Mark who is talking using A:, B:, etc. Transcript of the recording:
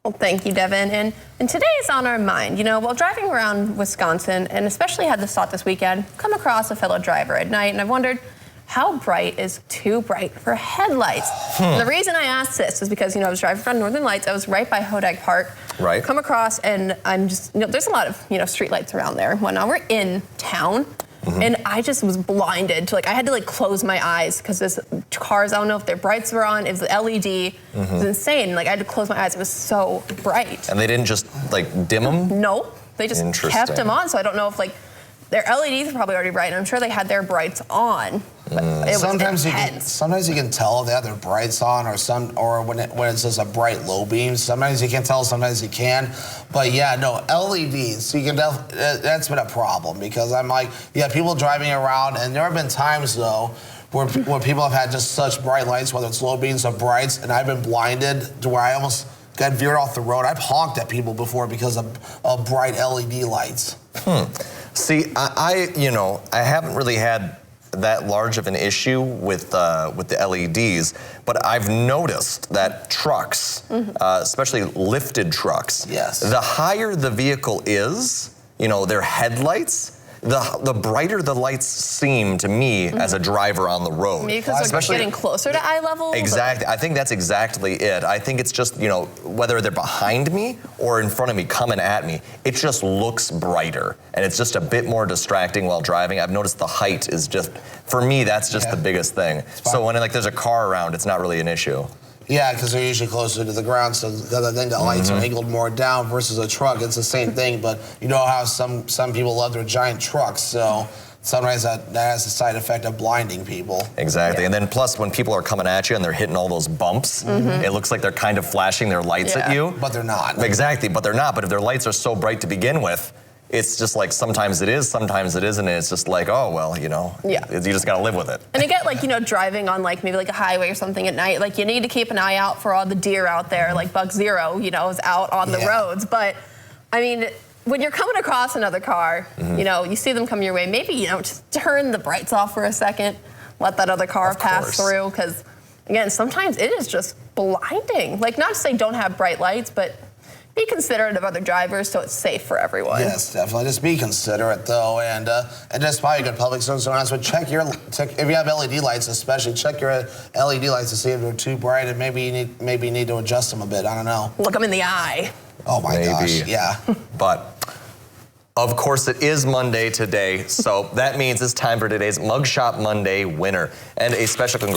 A: Well, thank you, Devin. And today is on our mind. You know, while driving around Wisconsin, and especially had this thought this weekend, come across a fellow driver at night, and I've wondered, how bright is too bright for headlights? The reason I asked this is because, I was driving around Northern Lights. I was right by Hodag Park.
B: Right.
A: Come across, and I'm just, there's a lot of, street lights around there. Well, now we're in town. And I just was blinded to I had to close my eyes because this cars, I don't know if their brights were on, it was LED, it was insane. I had to close my eyes, it was so bright.
B: And they didn't just dim them?
A: No, they just kept them on, so I don't know if their LEDs were probably already bright, and I'm sure they had their brights on. But it was
C: sometimes you can tell if they have their brights on, or when it's just a bright low beam. Sometimes you can't tell, sometimes you can. But yeah, no, LEDs, you can tell, that's been a problem because people driving around, and there have been times though where people have had just such bright lights, whether it's low beams or brights, and I've been blinded to where I almost got veered off the road. I've honked at people before because of bright LED lights.
B: See, I haven't really had that large of an issue with the LEDs, but I've noticed that trucks, especially lifted trucks, the higher the vehicle is, their headlights, the brighter the lights seem to me as a driver on the road.
A: Maybe because they're getting closer to eye level?
B: Exactly. I think that's exactly it. I think it's just, whether they're behind me or in front of me coming at me, it just looks brighter. And it's just a bit more distracting while driving. I've noticed the height is just, for me, that's just the biggest thing. So when there's a car around, it's not really an issue.
C: Yeah, because they're usually closer to the ground, so I think the lights are angled more down versus a truck. It's the same thing, but you know how some people love their giant trucks, so sometimes that has a side effect of blinding people.
B: Exactly, and then plus when people are coming at you and they're hitting all those bumps, it looks like they're kind of flashing their lights at you.
C: But they're not.
B: Exactly, but they're not. But if their lights are so bright to begin with, it's just sometimes it is, sometimes it isn't, and it's just oh, well, you just gotta live with it.
A: And you get driving on maybe a highway or something at night, you need to keep an eye out for all the deer out there, Bug Zero, is out on the roads. But, I mean, when you're coming across another car, you see them come your way, maybe, just turn the brights off for a second, let that other car pass through, because, again, sometimes it is just blinding. Not to say don't have bright lights, but be considerate of other drivers so it's safe for everyone.
C: Yes, definitely. Just be considerate though, and just probably good public service announcement. Check if you have LED lights, especially check your LED lights to see if they're too bright, and maybe you need to adjust them a bit. I don't know.
A: Look them in the eye.
C: Oh my gosh, yeah.
B: But of course it is Monday today, so that means it's time for today's Mugshot Monday winner, and a special congratulations